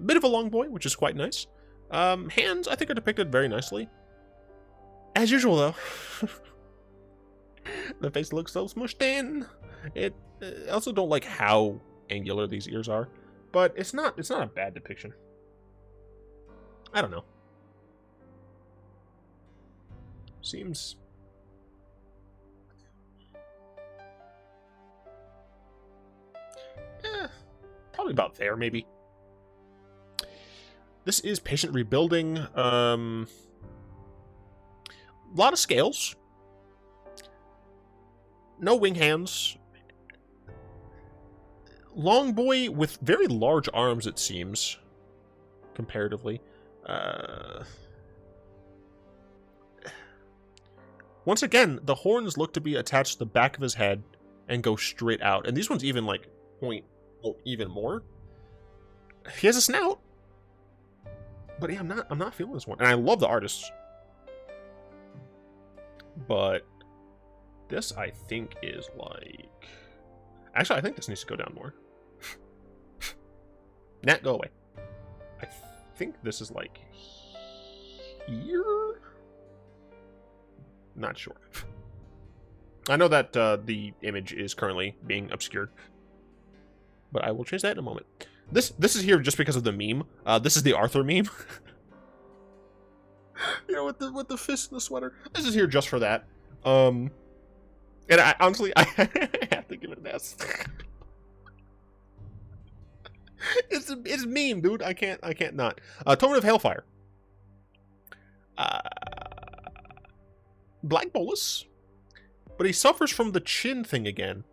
Bit of a long boy, which is quite nice. Hands, I think, are depicted very nicely. As usual, though, the face looks so smushed in. I also don't like how angular these ears are, but it's not a bad depiction. I don't know. Seems probably about there, maybe. This is Patient Rebuilding. A lot of scales. No wing hands. Long boy with very large arms, it seems, comparatively. Once again, the horns look to be attached to the back of his head and go straight out. And these ones even, like, point even more. He has a snout. But yeah, I'm not feeling this one. And I love the artists. But this, I think, is like... Actually, I think this needs to go down more. Nat, go away. I think this is like... here? Not sure. I know that the image is currently being obscured. But I will change that in a moment. This is here just because of the meme. This is the Arthur meme. You know, with the fist and the sweater. This is here just for that. And I honestly I have to give it an S. It's meme, dude. I can't not. Tournament of Hailfire. Black Bolus. But he suffers from the chin thing again.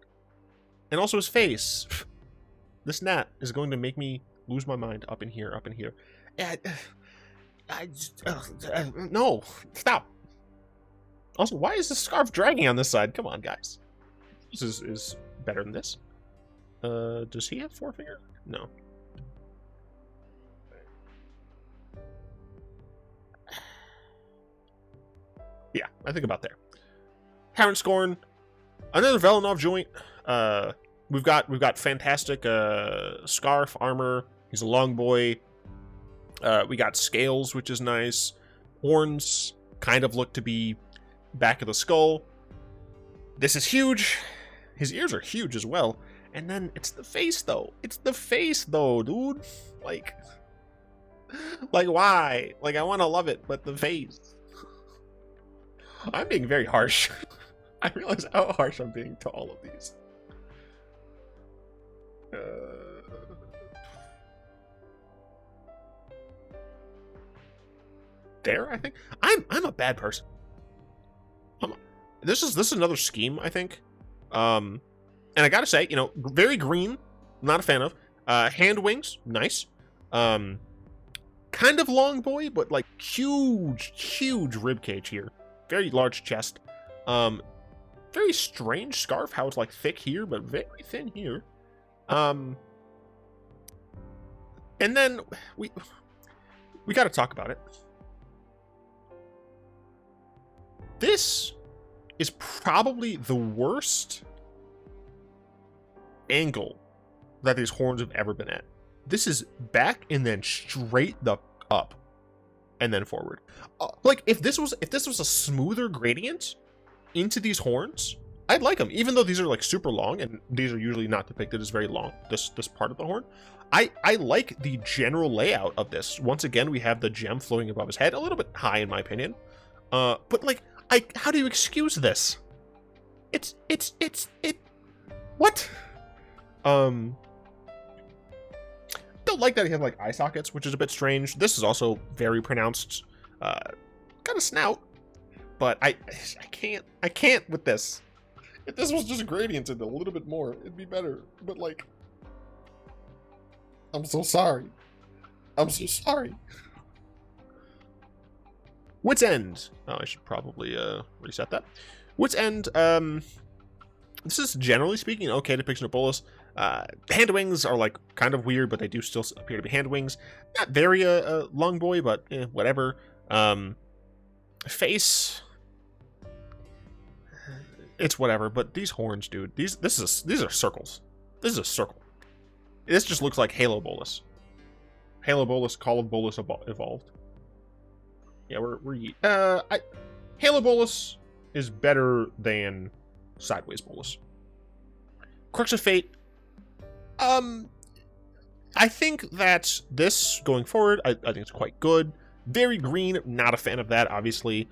And also his face. This gnat is going to make me lose my mind up in here. No, stop. Also, why is the scarf dragging on this side? Come on, guys. This is better than this. Does he have 4 fingers? No. Yeah, I think about there. Harren Scorn, another Velenov joint. We've got fantastic scarf armor. He's a long boy. We got scales, which is nice. Horns kind of look to be back of the skull. This is huge. His ears are huge as well. And then it's the face, though. It's the face, though, dude. Like why? Like, I want to love it, but the face. I'm being very harsh. I realize how harsh I'm being to all of these. There, I think. I'm a bad person. This is another scheme, I think. And I gotta say, you know, very green, not a fan of. Hand wings, nice. Kind of long boy, but like huge rib cage here. Very large chest. Very strange scarf, how it's like thick here, but very thin here. And then we gotta talk about it. This is probably the worst angle that these horns have ever been at. This is back and then straight the up and then forward. Like if this was a smoother gradient into these horns, I'd like them, even though these are like super long, and these are usually not depicted as very long, this part of the horn. I like the general layout of this. Once again, we have the gem floating above his head, a little bit high in my opinion. But like, how do you excuse this? What? Don't like that he has like eye sockets, which is a bit strange. This is also very pronounced. Got a snout, but I can't with this. If this was just gradiented a little bit more, it'd be better. But like, I'm so sorry. I'm so sorry. Wit's End. Oh, I should probably reset that. Wit's End. This is generally speaking okay depiction of Bolas. Hand wings are like kind of weird, but they do still appear to be hand wings. Not very long boy, but whatever. Face. It's whatever. But these horns, dude. These are circles. This is a circle. This just looks like Halo Bolus. Halo Bolus, Call of Bolus evolved. Yeah, Halo Bolus is better than Sideways Bolus. Crux of Fate. I think that this going forward, I think it's quite good. Very green, not a fan of that, obviously.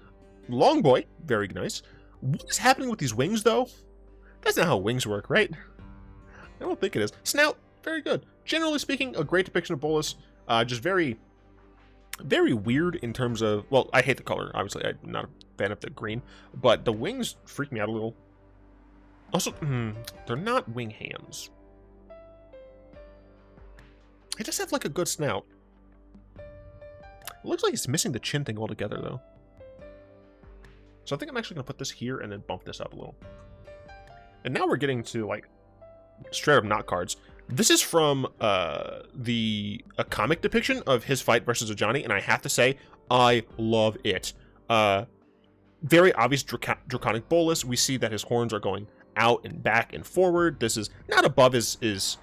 Long boy, very nice. What is happening with these wings, though? That's not how wings work, right? I don't think it is. Snout, very good. Generally speaking, a great depiction of Bolus. Just very weird in terms of, well, I hate the color, obviously. I'm not a fan of the green, but the wings freak me out a little. Also, they're not wing hands. It just have like a good snout. It looks like it's missing the chin thing altogether, though. So I think I'm actually going to put this here and then bump this up a little. And now we're getting to like straight up knot cards. This is from a comic depiction of his fight versus Ajani, and I have to say, I love it. Very obvious draconic Bolus. We see that his horns are going out and back and forward. This is not above his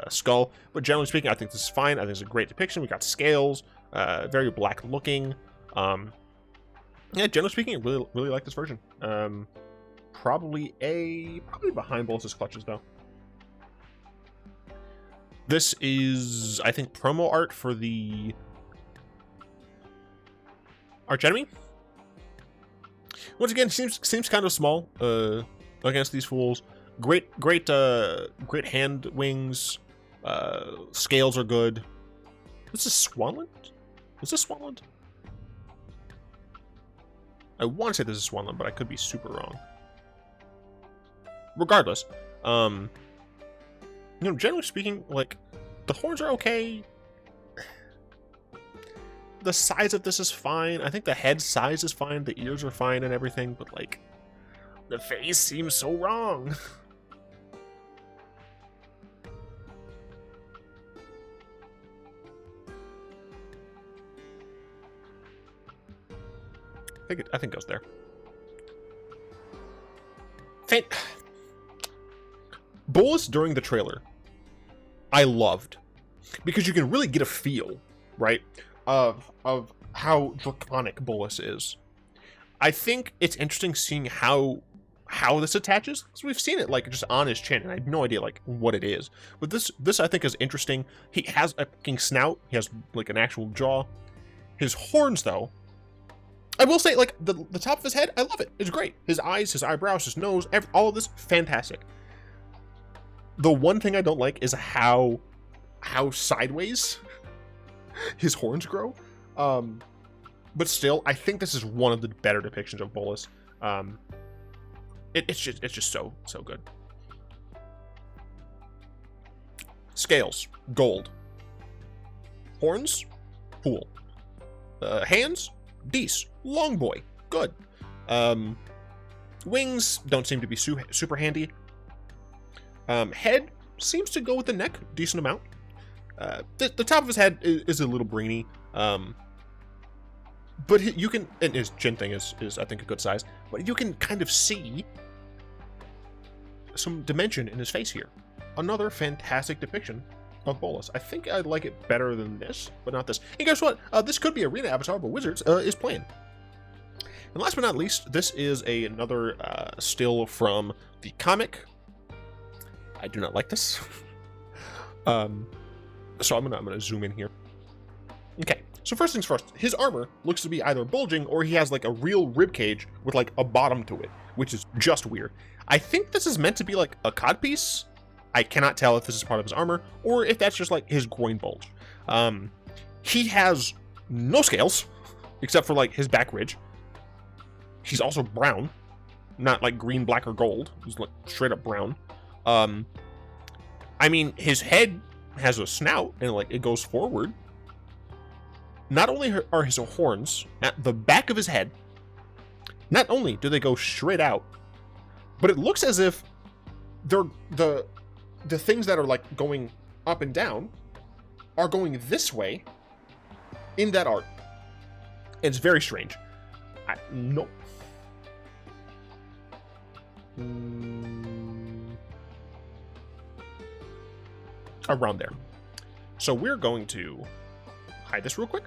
skull, but generally speaking, I think this is fine. I think it's a great depiction. We got scales, very black looking. Yeah, generally speaking, I really like this version. Probably behind Bolus's clutches though. This is, I think, promo art for the archenemy. Once again, seems kind of small against these fools. Great hand wings. Scales are good. This is Swanland? Is this Swanland? I want to say this is Swanland, but I could be super wrong. Regardless, you know, generally speaking, like, the horns are okay. The size of this is fine. I think the head size is fine. The ears are fine and everything, but, like, the face seems so wrong. I think it goes there. Bolus during the trailer, I loved, because you can really get a feel, right, of how draconic Bolus is. I think it's interesting seeing how how this attaches, because we've seen it like just on his chin, and I have no idea like what it is. But this I think is interesting. He has a fucking snout. He has like an actual jaw. His horns, though, I will say, like the top of his head, I love it. It's great. His eyes, his eyebrows, his nose, all of this, fantastic. The one thing I don't like is how sideways his horns grow. But still, I think this is one of the better depictions of Bolas. It's just so good. Scales, gold. Horns, pool. Hands, Deece, long boy, good. Wings don't seem to be super handy. Head seems to go with the neck, decent amount. The top of his head is a little brainy. But you can, and his chin thing is I think a good size, but you can kind of see some dimension in his face here. Another fantastic depiction of Bolas. I think I'd like it better than this, but not this. And guess what? This could be Arena Avatar, but Wizards is playing. And last but not least, this is another still from the comic. I do not like this. So I'm gonna zoom in here. Okay. So first things first, his armor looks to be either bulging or he has like a real rib cage with like a bottom to it, which is just weird. I think this is meant to be like a codpiece. I cannot tell if this is part of his armor or if that's just like his groin bulge. He has no scales except for like his back ridge. He's also brown, not like green, black, or gold. He's like straight up brown. I mean, his head has a snout and like it goes forward. Not only are his horns at the back of his head, not only do they go straight out, but it looks as if they're the things that are like going up and down are going this way in that art. It's very strange. No. Around there. So we're going to hide this real quick,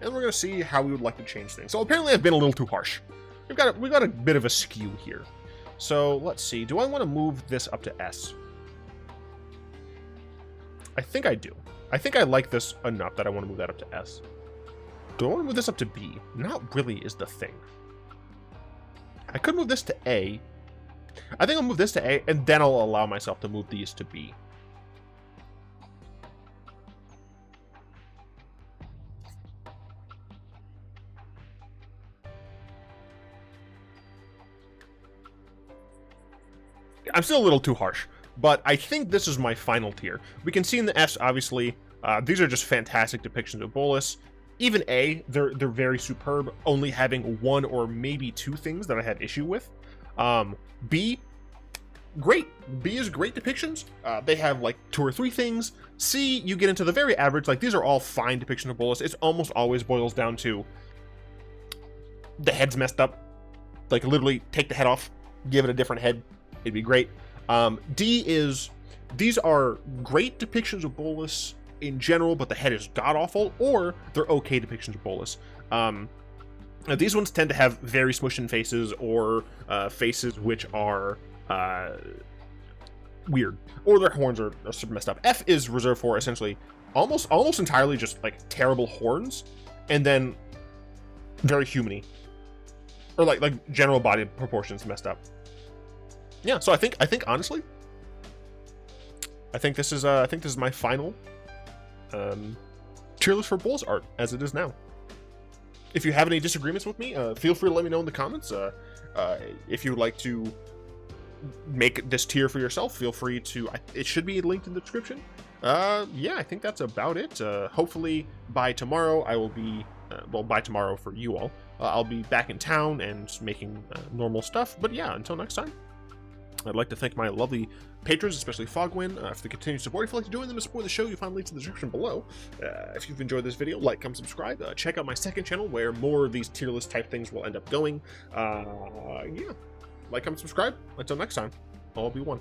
and we're going to see how we would like to change things. So apparently I've been a little too harsh. We've got a bit of a skew here. So let's see. Do I want to move this up to S? I think I do. I think I like this enough that I want to move that up to S. Do I want to move this up to B? Not really is the thing. I could move this to A. I think I'll move this to A, and then I'll allow myself to move these to B. I'm still a little too harsh, but I think this is my final tier. We can see in the S, obviously, these are just fantastic depictions of Bolas. Even A, they're very superb, only having one or maybe two things that I had issue with. B, great. B is great depictions. They have like 2 or 3 things. C, you get into the very average. Like, these are all fine depictions of Bolas. It's almost always boils down to the head's messed up. Like, literally take the head off, give it a different head. It'd be great. D is, these are great depictions of Bolas in general, but the head is god-awful, or they're okay depictions of Bolas. These ones tend to have very smushed-in faces, or faces which are weird, or their horns are super messed up. F is reserved for essentially almost entirely just like terrible horns, and then very human-y, or like general body proportions messed up. Yeah, so I think honestly, I think this is my final tier list for Bolas art as it is now. If you have any disagreements with me, feel free to let me know in the comments. If you would like to make this tier for yourself, feel free to. It should be linked in the description. Yeah, I think that's about it. Hopefully by tomorrow I will be, well, by tomorrow for you all, I'll be back in town and making normal stuff. But yeah, until next time. I'd like to thank my lovely patrons, especially Fogwin, for the continued support. If you'd like to join them to support the show, you'll find links in the description below. If you've enjoyed this video, like, comment, subscribe. Check out my second channel where more of these tier list type things will end up going. Yeah, like, comment, subscribe. Until next time, all be one.